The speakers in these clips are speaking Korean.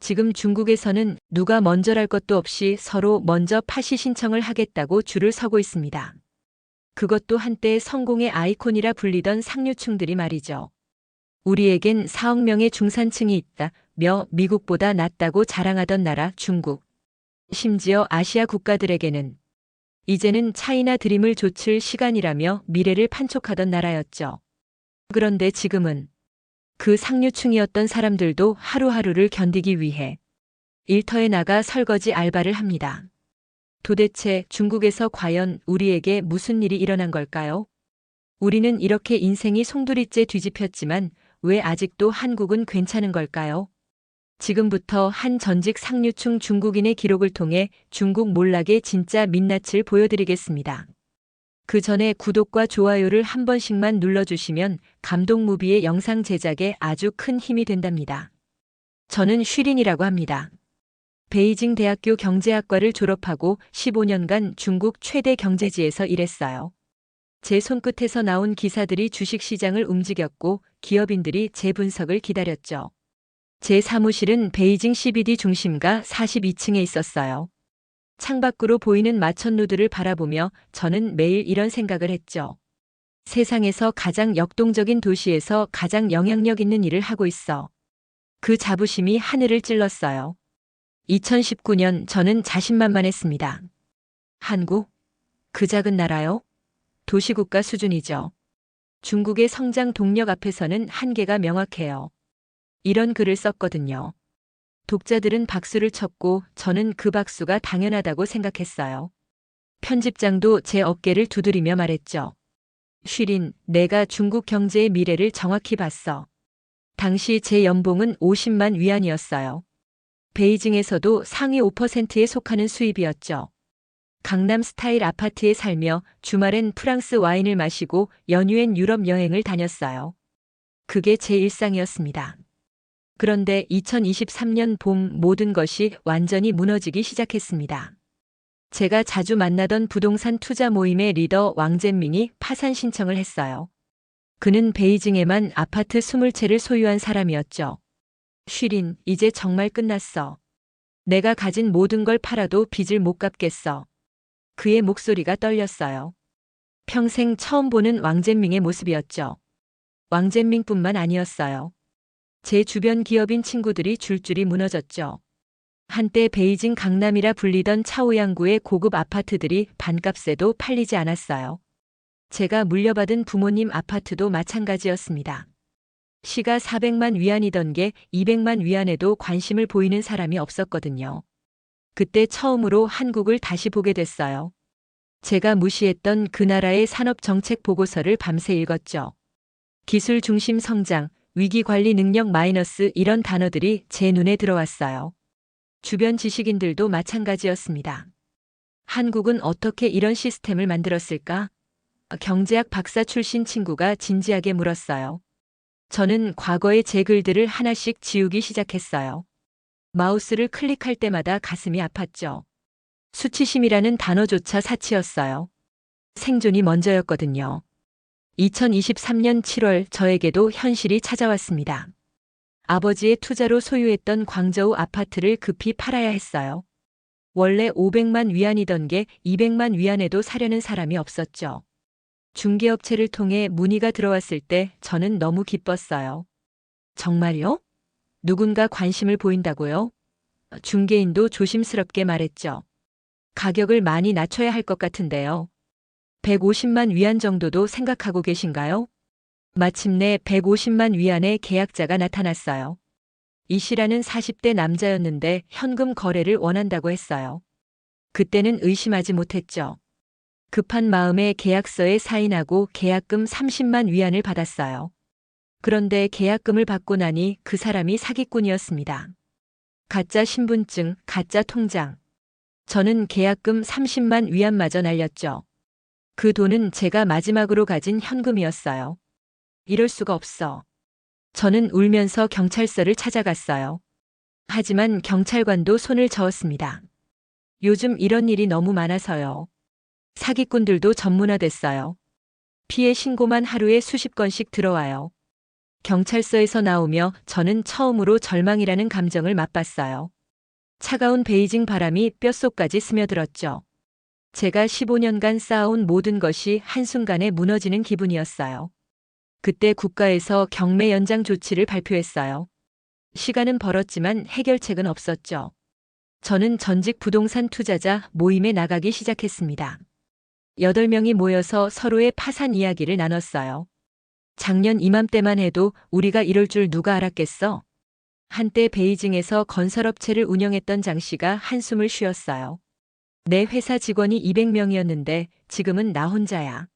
지금 중국에서는 누가 먼저랄 것도 없이 서로 먼저 파시 신청을 하겠다고 줄을 서고 있습니다. 그것도 한때 성공의 아이콘이라 불리던 상류층들이 말이죠. 우리에겐 4억 명의 중산층이 있다며 미국보다 낫다고 자랑하던 나라 중국. 심지어 아시아 국가들에게는 이제는 차이나 드림을 좇을 시간이라며 미래를 판촉하던 나라였죠. 그런데 지금은 그 상류층이었던 사람들도 하루하루를 견디기 위해 일터에 나가 설거지 알바를 합니다. 도대체 중국에서 과연 우리에게 무슨 일이 일어난 걸까요? 우리는 이렇게 인생이 송두리째 뒤집혔지만 왜 아직도 한국은 괜찮은 걸까요? 지금부터 한 전직 상류층 중국인의 기록을 통해 중국 몰락의 진짜 민낯을 보여드리겠습니다. 그 전에 구독과 좋아요를 한 번씩만 눌러주시면 감동무비의 영상 제작에 아주 큰 힘이 된답니다. 저는 쉬린이라고 합니다. 베이징 대학교 경제학과를 졸업하고 15년간 중국 최대 경제지에서 일했어요. 제 손끝에서 나온 기사들이 주식시장을 움직였고 기업인들이 제 분석을 기다렸죠. 제 사무실은 베이징 CBD 중심가 42층에 있었어요. 창밖으로 보이는 마천루들을 바라보며 저는 매일 이런 생각을 했죠. 세상에서 가장 역동적인 도시에서 가장 영향력 있는 일을 하고 있어. 그 자부심이 하늘을 찔렀어요. 2019년 저는 자신만만했습니다. 한국? 그 작은 나라요? 도시국가 수준이죠. 중국의 성장 동력 앞에서는 한계가 명확해요. 이런 글을 썼거든요. 독자들은 박수를 쳤고 저는 그 박수가 당연하다고 생각했어요. 편집장도 제 어깨를 두드리며 말했죠. 쉬린, 내가 중국 경제의 미래를 정확히 봤어. 당시 제 연봉은 50만 위안이었어요. 베이징에서도 상위 5%에 속하는 수입이었죠. 강남 스타일 아파트에 살며 주말엔 프랑스 와인을 마시고 연휴엔 유럽 여행을 다녔어요. 그게 제 일상이었습니다. 그런데 2023년 봄 모든 것이 완전히 무너지기 시작했습니다. 제가 자주 만나던 부동산 투자 모임의 리더 왕젠밍이 파산 신청을 했어요. 그는 베이징에만 아파트 20채를 소유한 사람이었죠. 쉬린, 이제 정말 끝났어. 내가 가진 모든 걸 팔아도 빚을 못 갚겠어. 그의 목소리가 떨렸어요. 평생 처음 보는 왕젠밍의 모습이었죠. 왕젠밍뿐만 아니었어요. 제 주변 기업인 친구들이 줄줄이 무너졌죠. 한때 베이징 강남이라 불리던 차오양구의 고급 아파트들이 반값에도 팔리지 않았어요. 제가 물려받은 부모님 아파트도 마찬가지였습니다. 시가 400만 위안이던 게 200만 위안에도 관심을 보이는 사람이 없었거든요. 그때 처음으로 한국을 다시 보게 됐어요. 제가 무시했던 그 나라의 산업정책 보고서를 밤새 읽었죠. 기술 중심 성장, 위기관리 능력 마이너스 이런 단어들이 제 눈에 들어왔어요. 주변 지식인들도 마찬가지였습니다. 한국은 어떻게 이런 시스템을 만들었을까? 경제학 박사 출신 친구가 진지하게 물었어요. 저는 과거의 제 글들을 하나씩 지우기 시작했어요. 마우스를 클릭할 때마다 가슴이 아팠죠. 수치심이라는 단어조차 사치였어요. 생존이 먼저였거든요. 2023년 7월 저에게도 현실이 찾아왔습니다. 아버지의 투자로 소유했던 광저우 아파트를 급히 팔아야 했어요. 원래 500만 위안이던 게 200만 위안에도 사려는 사람이 없었죠. 중개업체를 통해 문의가 들어왔을 때 저는 너무 기뻤어요. 정말요? 누군가 관심을 보인다고요? 중개인도 조심스럽게 말했죠. 가격을 많이 낮춰야 할 것 같은데요. 150만 위안 정도도 생각하고 계신가요? 마침내 150만 위안의 계약자가 나타났어요. 이 씨라는 40대 남자였는데 현금 거래를 원한다고 했어요. 그때는 의심하지 못했죠. 급한 마음에 계약서에 사인하고 계약금 30만 위안을 받았어요. 그런데 계약금을 받고 나니 그 사람이 사기꾼이었습니다. 가짜 신분증, 가짜 통장. 저는 계약금 30만 위안마저 날렸죠. 그 돈은 제가 마지막으로 가진 현금이었어요. 이럴 수가 없어. 저는 울면서 경찰서를 찾아갔어요. 하지만 경찰관도 손을 저었습니다. 요즘 이런 일이 너무 많아서요. 사기꾼들도 전문화됐어요. 피해 신고만 하루에 수십 건씩 들어와요. 경찰서에서 나오며 저는 처음으로 절망이라는 감정을 맛봤어요. 차가운 베이징 바람이 뼛속까지 스며들었죠. 제가 15년간 쌓아온 모든 것이 한순간에 무너지는 기분이었어요. 그때 국가에서 경매 연장 조치를 발표했어요. 시간은 벌었지만 해결책은 없었죠. 저는 전직 부동산 투자자 모임에 나가기 시작했습니다. 8명이 모여서 서로의 파산 이야기를 나눴어요. 작년 이맘때만 해도 우리가 이럴 줄 누가 알았겠어? 한때 베이징에서 건설업체를 운영했던 장 씨가 한숨을 쉬었어요. 내 회사 직원이 200명이었는데 지금은 나 혼자야.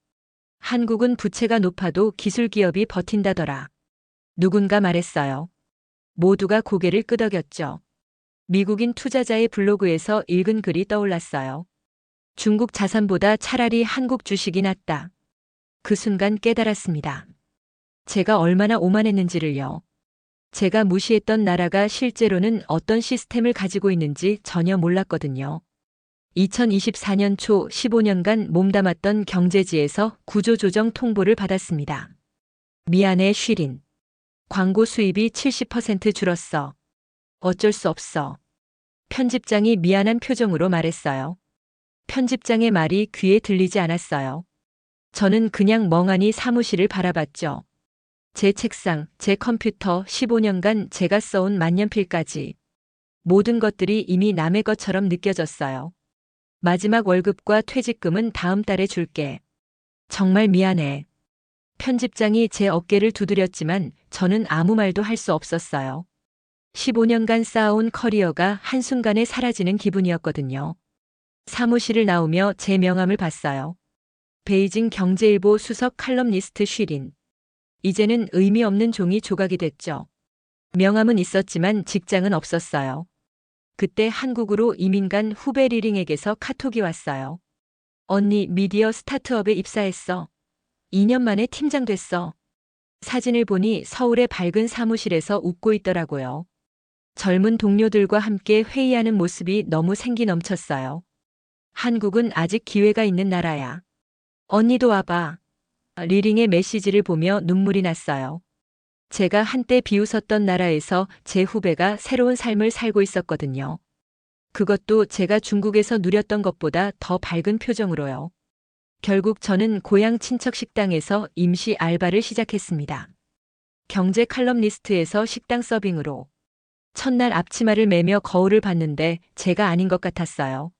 한국은 부채가 높아도 기술 기업이 버틴다더라. 누군가 말했어요. 모두가 고개를 끄덕였죠. 미국인 투자자의 블로그에서 읽은 글이 떠올랐어요. 중국 자산보다 차라리 한국 주식이 낫다. 그 순간 깨달았습니다. 제가 얼마나 오만했는지를요. 제가 무시했던 나라가 실제로는 어떤 시스템을 가지고 있는지 전혀 몰랐거든요. 2024년 초 15년간 몸담았던 경제지에서 구조조정 통보를 받았습니다. 미안해 쉬린. 광고 수입이 70% 줄었어. 어쩔 수 없어. 편집장이 미안한 표정으로 말했어요. 편집장의 말이 귀에 들리지 않았어요. 저는 그냥 멍하니 사무실을 바라봤죠. 제 책상, 제 컴퓨터, 15년간 제가 써온 만년필까지. 모든 것들이 이미 남의 것처럼 느껴졌어요. 마지막 월급과 퇴직금은 다음 달에 줄게. 정말 미안해. 편집장이 제 어깨를 두드렸지만 저는 아무 말도 할 수 없었어요. 15년간 쌓아온 커리어가 한순간에 사라지는 기분이었거든요. 사무실을 나오며 제 명함을 봤어요. 베이징 경제일보 수석 칼럼니스트 쉬린. 이제는 의미 없는 종이 조각이 됐죠. 명함은 있었지만 직장은 없었어요. 그때 한국으로 이민 간 후배 리링에게서 카톡이 왔어요. 언니 미디어 스타트업에 입사했어. 2년 만에 팀장 됐어. 사진을 보니 서울의 밝은 사무실에서 웃고 있더라고요. 젊은 동료들과 함께 회의하는 모습이 너무 생기 넘쳤어요. 한국은 아직 기회가 있는 나라야. 언니도 와봐. 리링의 메시지를 보며 눈물이 났어요. 제가 한때 비웃었던 나라에서 제 후배가 새로운 삶을 살고 있었거든요. 그것도 제가 중국에서 누렸던 것보다 더 밝은 표정으로요. 결국 저는 고향 친척 식당에서 임시 알바를 시작했습니다. 경제 칼럼니스트에서 식당 서빙으로. 첫날 앞치마를 매며 거울을 봤는데 제가 아닌 것 같았어요.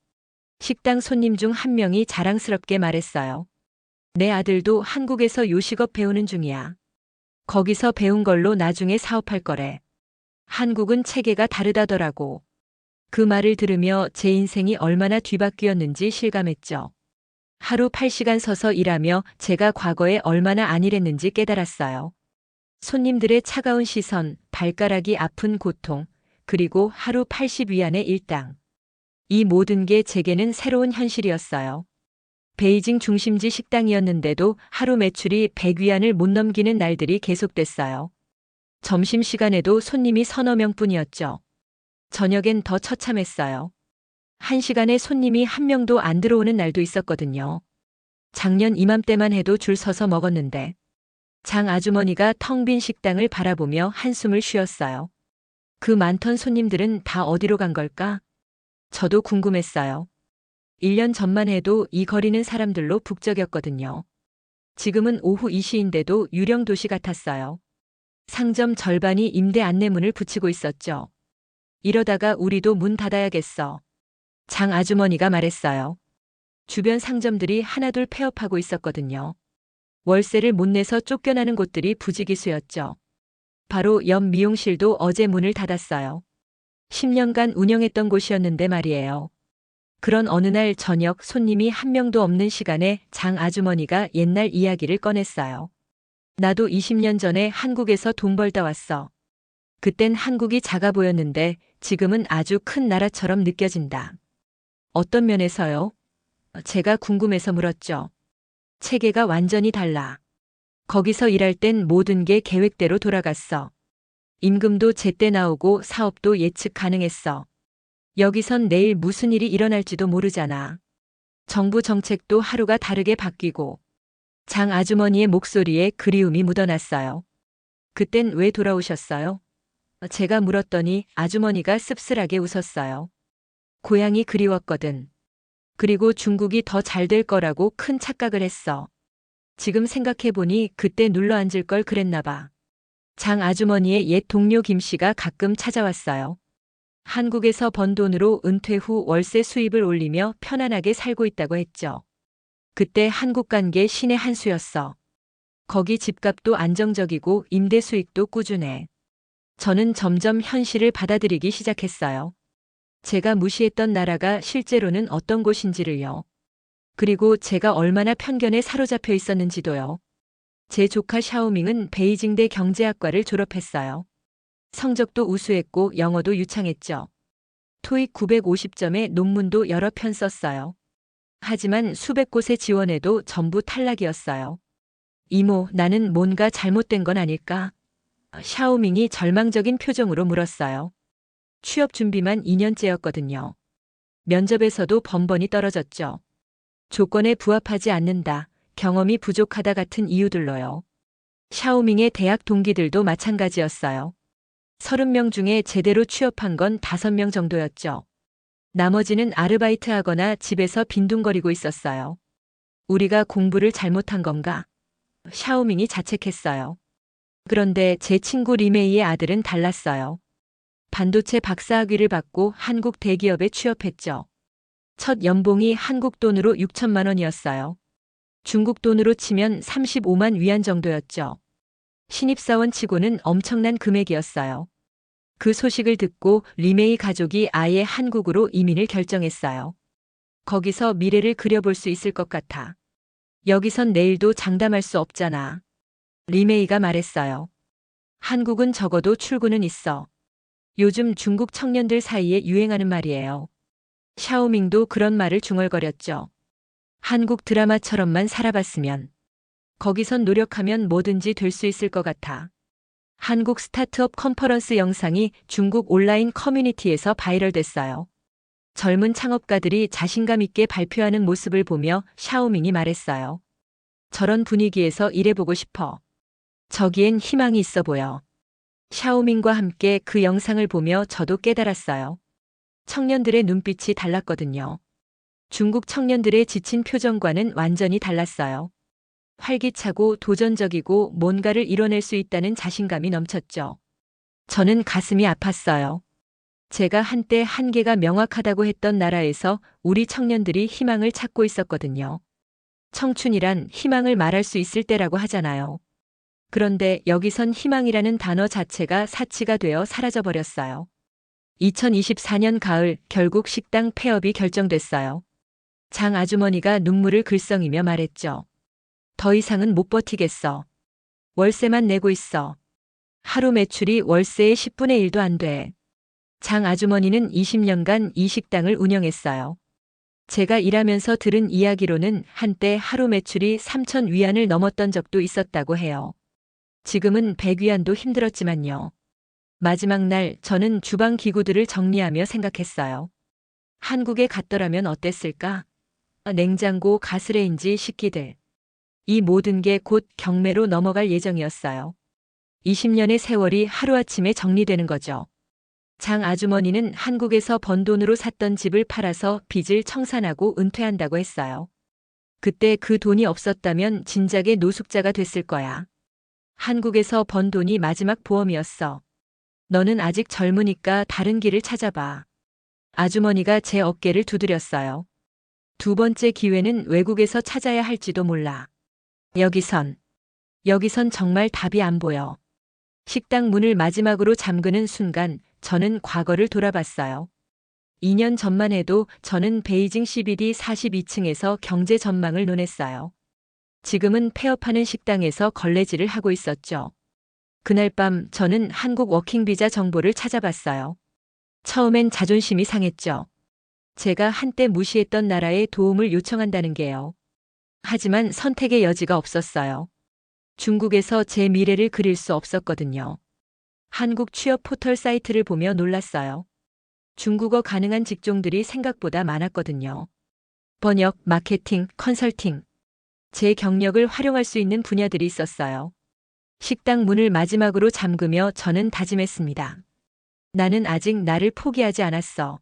식당 손님 중 한 명이 자랑스럽게 말했어요. 내 아들도 한국에서 요식업 배우는 중이야. 거기서 배운 걸로 나중에 사업할 거래. 한국은 체계가 다르다더라고. 그 말을 들으며 제 인생이 얼마나 뒤바뀌었는지 실감했죠. 하루 8시간 서서 일하며 제가 과거에 얼마나 안일했는지 깨달았어요. 손님들의 차가운 시선, 발가락이 아픈 고통, 그리고 하루 80위안의 일당. 이 모든 게 제게는 새로운 현실이었어요. 베이징 중심지 식당이었는데도 하루 매출이 100위안을 못 넘기는 날들이 계속됐어요. 점심시간에도 손님이 서너 명뿐이었죠. 저녁엔 더 처참했어요. 1시간에 손님이 한 명도 안 들어오는 날도 있었거든요. 작년 이맘때만 해도 줄 서서 먹었는데 장 아주머니가 텅 빈 식당을 바라보며 한숨을 쉬었어요. 그 많던 손님들은 다 어디로 간 걸까? 저도 궁금했어요. 1년 전만 해도 이 거리는 사람들로 북적였거든요. 지금은 오후 2시인데도 유령 도시 같았어요. 상점 절반이 임대 안내문을 붙이고 있었죠. 이러다가 우리도 문 닫아야겠어. 장 아주머니가 말했어요. 주변 상점들이 하나둘 폐업하고 있었거든요. 월세를 못 내서 쫓겨나는 곳들이 부지기수였죠. 바로 옆 미용실도 어제 문을 닫았어요. 10년간 운영했던 곳이었는데 말이에요. 그런 어느 날 저녁 손님이 한 명도 없는 시간에 장 아주머니가 옛날 이야기를 꺼냈어요. 나도 20년 전에 한국에서 돈 벌다 왔어. 그땐 한국이 작아 보였는데 지금은 아주 큰 나라처럼 느껴진다. 어떤 면에서요? 제가 궁금해서 물었죠. 체계가 완전히 달라. 거기서 일할 땐 모든 게 계획대로 돌아갔어. 임금도 제때 나오고 사업도 예측 가능했어. 여기선 내일 무슨 일이 일어날지도 모르잖아. 정부 정책도 하루가 다르게 바뀌고. 장 아주머니의 목소리에 그리움이 묻어났어요. 그땐 왜 돌아오셨어요? 제가 물었더니 아주머니가 씁쓸하게 웃었어요. 고향이 그리웠거든. 그리고 중국이 더 잘 될 거라고 큰 착각을 했어. 지금 생각해보니 그때 눌러앉을 걸 그랬나 봐. 장 아주머니의 옛 동료 김 씨가 가끔 찾아왔어요. 한국에서 번 돈으로 은퇴 후 월세 수입을 올리며 편안하게 살고 있다고 했죠. 그때 한국 간 게 신의 한 수였어. 거기 집값도 안정적이고 임대 수익도 꾸준해. 저는 점점 현실을 받아들이기 시작했어요. 제가 무시했던 나라가 실제로는 어떤 곳인지를요. 그리고 제가 얼마나 편견에 사로잡혀 있었는지도요. 제 조카 샤오밍은 베이징대 경제학과를 졸업했어요. 성적도 우수했고 영어도 유창했죠. 토익 950점에 논문도 여러 편 썼어요. 하지만 수백 곳에 지원해도 전부 탈락이었어요. 이모, 나는 뭔가 잘못된 건 아닐까? 샤오밍이 절망적인 표정으로 물었어요. 취업 준비만 2년째였거든요. 면접에서도 번번이 떨어졌죠. 조건에 부합하지 않는다, 경험이 부족하다 같은 이유들로요. 샤오밍의 대학 동기들도 마찬가지였어요. 30명 중에 제대로 취업한 건 5명 정도였죠. 나머지는 아르바이트 하거나 집에서 빈둥거리고 있었어요. 우리가 공부를 잘못한 건가? 샤오밍이 자책했어요. 그런데 제 친구 리메이의 아들은 달랐어요. 반도체 박사학위를 받고 한국 대기업에 취업했죠. 첫 연봉이 한국 돈으로 6천만 원이었어요. 중국 돈으로 치면 35만 위안 정도였죠. 신입사원 치고는 엄청난 금액이었어요. 그 소식을 듣고 리메이 가족이 아예 한국으로 이민을 결정했어요. 거기서 미래를 그려볼 수 있을 것 같아. 여기선 내일도 장담할 수 없잖아. 리메이가 말했어요. 한국은 적어도 출구는 있어. 요즘 중국 청년들 사이에 유행하는 말이에요. 샤오밍도 그런 말을 중얼거렸죠. 한국 드라마처럼만 살아봤으면. 거기선 노력하면 뭐든지 될 수 있을 것 같아. 한국 스타트업 컨퍼런스 영상이 중국 온라인 커뮤니티에서 바이럴됐어요. 젊은 창업가들이 자신감 있게 발표하는 모습을 보며 샤오밍이 말했어요. 저런 분위기에서 일해보고 싶어. 저기엔 희망이 있어 보여. 샤오밍과 함께 그 영상을 보며 저도 깨달았어요. 청년들의 눈빛이 달랐거든요. 중국 청년들의 지친 표정과는 완전히 달랐어요. 활기차고 도전적이고 뭔가를 이뤄낼 수 있다는 자신감이 넘쳤죠. 저는 가슴이 아팠어요. 제가 한때 한계가 명확하다고 했던 나라에서 우리 청년들이 희망을 찾고 있었거든요. 청춘이란 희망을 말할 수 있을 때라고 하잖아요. 그런데 여기선 희망이라는 단어 자체가 사치가 되어 사라져버렸어요. 2024년 가을 결국 식당 폐업이 결정됐어요. 장 아주머니가 눈물을 글썽이며 말했죠. 더 이상은 못 버티겠어. 월세만 내고 있어. 하루 매출이 월세의 10분의 1도 안 돼. 장 아주머니는 20년간 이 식당을 운영했어요. 제가 일하면서 들은 이야기로는 한때 하루 매출이 3천 위안을 넘었던 적도 있었다고 해요. 지금은 100위안도 힘들었지만요. 마지막 날 저는 주방 기구들을 정리하며 생각했어요. 한국에 갔더라면 어땠을까? 냉장고, 가스레인지, 식기들. 이 모든 게 곧 경매로 넘어갈 예정이었어요. 20년의 세월이 하루아침에 정리되는 거죠. 장 아주머니는 한국에서 번 돈으로 샀던 집을 팔아서 빚을 청산하고 은퇴한다고 했어요. 그때 그 돈이 없었다면 진작에 노숙자가 됐을 거야. 한국에서 번 돈이 마지막 보험이었어. 너는 아직 젊으니까 다른 길을 찾아봐. 아주머니가 제 어깨를 두드렸어요. 두 번째 기회는 외국에서 찾아야 할지도 몰라. 여기선 정말 답이 안 보여. 식당 문을 마지막으로 잠그는 순간 저는 과거를 돌아봤어요. 2년 전만 해도 저는 베이징 CBD 42층에서 경제 전망을 논했어요. 지금은 폐업하는 식당에서 걸레질을 하고 있었죠. 그날 밤 저는 한국 워킹비자 정보를 찾아봤어요. 처음엔 자존심이 상했죠. 제가 한때 무시했던 나라에 도움을 요청한다는 게요. 하지만 선택의 여지가 없었어요. 중국에서 제 미래를 그릴 수 없었거든요. 한국 취업 포털 사이트를 보며 놀랐어요. 중국어 가능한 직종들이 생각보다 많았거든요. 번역, 마케팅, 컨설팅. 제 경력을 활용할 수 있는 분야들이 있었어요. 식당 문을 마지막으로 잠그며 저는 다짐했습니다. 나는 아직 나를 포기하지 않았어.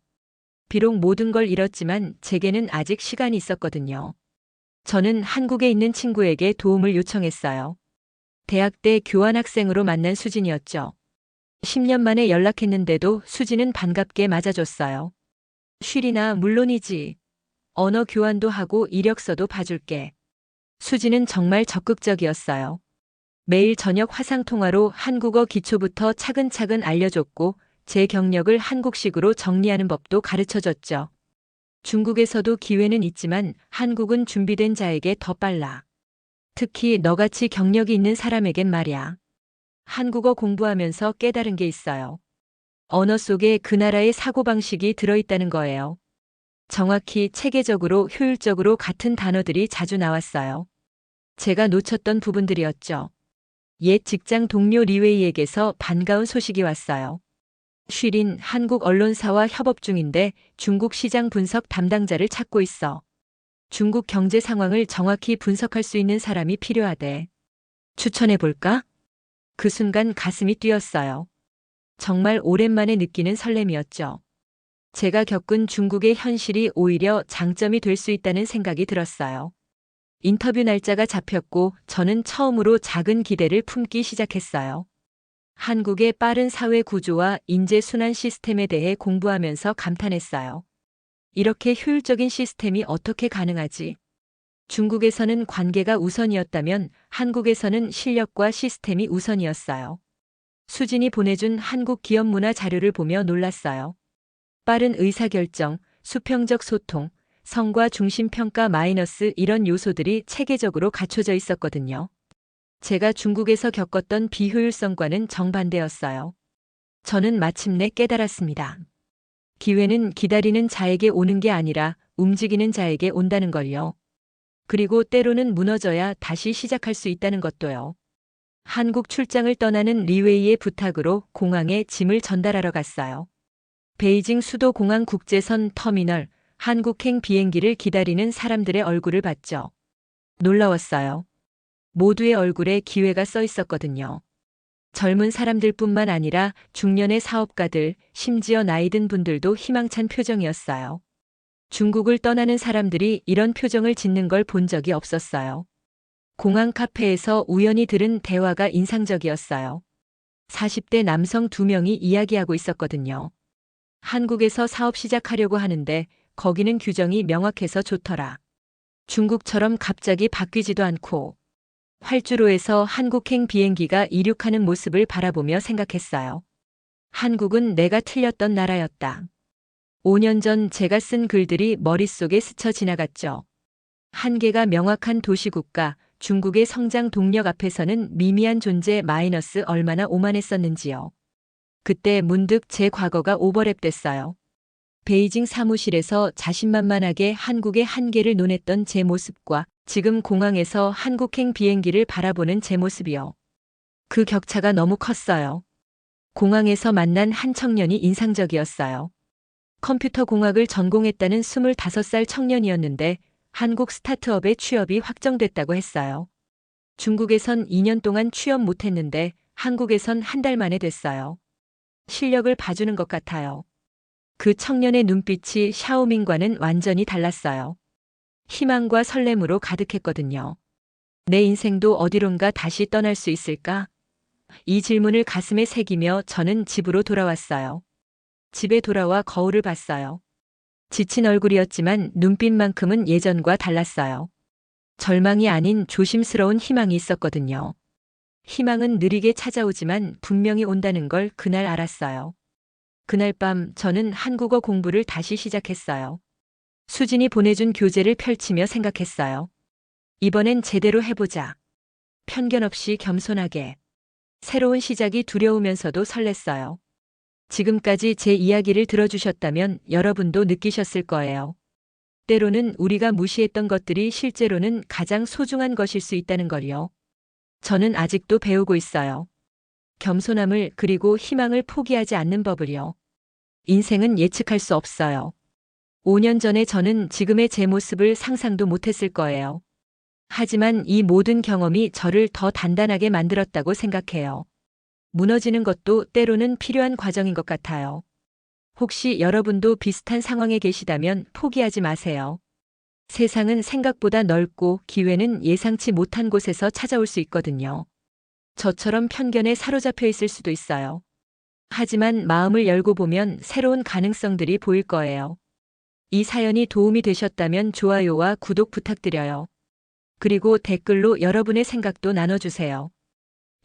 비록 모든 걸 잃었지만 제게는 아직 시간이 있었거든요. 저는 한국에 있는 친구에게 도움을 요청했어요. 대학 때 교환학생으로 만난 수진이었죠. 10년 만에 연락했는데도 수진은 반갑게 맞아줬어요. 쉴이나 물론이지. 언어 교환도 하고 이력서도 봐줄게. 수진은 정말 적극적이었어요. 매일 저녁 화상통화로 한국어 기초부터 차근차근 알려줬고 제 경력을 한국식으로 정리하는 법도 가르쳐줬죠. 중국에서도 기회는 있지만 한국은 준비된 자에게 더 빨라. 특히 너같이 경력이 있는 사람에겐 말이야. 한국어 공부하면서 깨달은 게 있어요. 언어 속에 그 나라의 사고방식이 들어있다는 거예요. 정확히 체계적으로 효율적으로 같은 단어들이 자주 나왔어요. 제가 놓쳤던 부분들이었죠. 옛 직장 동료 리웨이에게서 반가운 소식이 왔어요. 쉴인 한국 언론사와 협업 중인데 중국 시장 분석 담당자를 찾고 있어. 중국 경제 상황을 정확히 분석할 수 있는 사람이 필요하대. 추천해 볼까? 그 순간 가슴이 뛰었어요. 정말 오랜만에 느끼는 설렘이었죠. 제가 겪은 중국의 현실이 오히려 장점이 될 수 있다는 생각이 들었어요. 인터뷰 날짜가 잡혔고 저는 처음으로 작은 기대를 품기 시작했어요. 한국의 빠른 사회 구조와 인재 순환 시스템에 대해 공부하면서 감탄했어요. 이렇게 효율적인 시스템이 어떻게 가능하지? 중국에서는 관계가 우선이었다면 한국에서는 실력과 시스템이 우선이었어요. 수진이 보내준 한국 기업 문화 자료를 보며 놀랐어요. 빠른 의사결정, 수평적 소통, 성과 중심 평가 마이너스 이런 요소들이 체계적으로 갖춰져 있었거든요. 제가 중국에서 겪었던 비효율성과는 정반대였어요. 저는 마침내 깨달았습니다. 기회는 기다리는 자에게 오는 게 아니라 움직이는 자에게 온다는 걸요. 그리고 때로는 무너져야 다시 시작할 수 있다는 것도요. 한국 출장을 떠나는 리웨이의 부탁으로 공항에 짐을 전달하러 갔어요. 베이징 수도공항 국제선 터미널, 한국행 비행기를 기다리는 사람들의 얼굴을 봤죠. 놀라웠어요. 모두의 얼굴에 기회가 써 있었거든요. 젊은 사람들뿐만 아니라 중년의 사업가들, 심지어 나이 든 분들도 희망찬 표정이었어요. 중국을 떠나는 사람들이 이런 표정을 짓는 걸 본 적이 없었어요. 공항 카페에서 우연히 들은 대화가 인상적이었어요. 40대 남성 2명이 이야기하고 있었거든요. 한국에서 사업 시작하려고 하는데 거기는 규정이 명확해서 좋더라. 중국처럼 갑자기 바뀌지도 않고 활주로에서 한국행 비행기가 이륙하는 모습을 바라보며 생각했어요. 한국은 내가 틀렸던 나라였다. 5년 전 제가 쓴 글들이 머릿속에 스쳐 지나갔죠. 한계가 명확한 도시국가, 중국의 성장 동력 앞에서는 미미한 존재 마이너스 얼마나 오만했었는지요. 그때 문득 제 과거가 오버랩됐어요. 베이징 사무실에서 자신만만하게 한국의 한계를 논했던 제 모습과 지금 공항에서 한국행 비행기를 바라보는 제 모습이요. 그 격차가 너무 컸어요. 공항에서 만난 한 청년이 인상적이었어요. 컴퓨터 공학을 전공했다는 25살 청년이었는데 한국 스타트업에 취업이 확정됐다고 했어요. 중국에선 2년 동안 취업 못했는데 한국에선 한 달 만에 됐어요. 실력을 봐주는 것 같아요. 그 청년의 눈빛이 샤오밍과는 완전히 달랐어요. 희망과 설렘으로 가득했거든요. 내 인생도 어디론가 다시 떠날 수 있을까? 이 질문을 가슴에 새기며 저는 집으로 돌아왔어요. 집에 돌아와 거울을 봤어요. 지친 얼굴이었지만 눈빛만큼은 예전과 달랐어요. 절망이 아닌 조심스러운 희망이 있었거든요. 희망은 느리게 찾아오지만 분명히 온다는 걸 그날 알았어요. 그날 밤 저는 한국어 공부를 다시 시작했어요. 수진이 보내준 교재를 펼치며 생각했어요. 이번엔 제대로 해보자. 편견 없이 겸손하게. 새로운 시작이 두려우면서도 설렜어요. 지금까지 제 이야기를 들어주셨다면 여러분도 느끼셨을 거예요. 때로는 우리가 무시했던 것들이 실제로는 가장 소중한 것일 수 있다는 걸요. 저는 아직도 배우고 있어요. 겸손함을 그리고 희망을 포기하지 않는 법을요. 인생은 예측할 수 없어요. 5년 전에 저는 지금의 제 모습을 상상도 못했을 거예요. 하지만 이 모든 경험이 저를 더 단단하게 만들었다고 생각해요. 무너지는 것도 때로는 필요한 과정인 것 같아요. 혹시 여러분도 비슷한 상황에 계시다면 포기하지 마세요. 세상은 생각보다 넓고 기회는 예상치 못한 곳에서 찾아올 수 있거든요. 저처럼 편견에 사로잡혀 있을 수도 있어요. 하지만 마음을 열고 보면 새로운 가능성들이 보일 거예요. 이 사연이 도움이 되셨다면 좋아요와 구독 부탁드려요. 그리고 댓글로 여러분의 생각도 나눠주세요.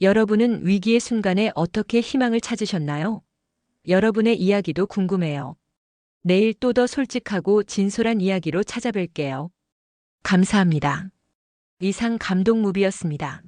여러분은 위기의 순간에 어떻게 희망을 찾으셨나요? 여러분의 이야기도 궁금해요. 내일 또 더 솔직하고 진솔한 이야기로 찾아뵐게요. 감사합니다. 이상 감동무비였습니다.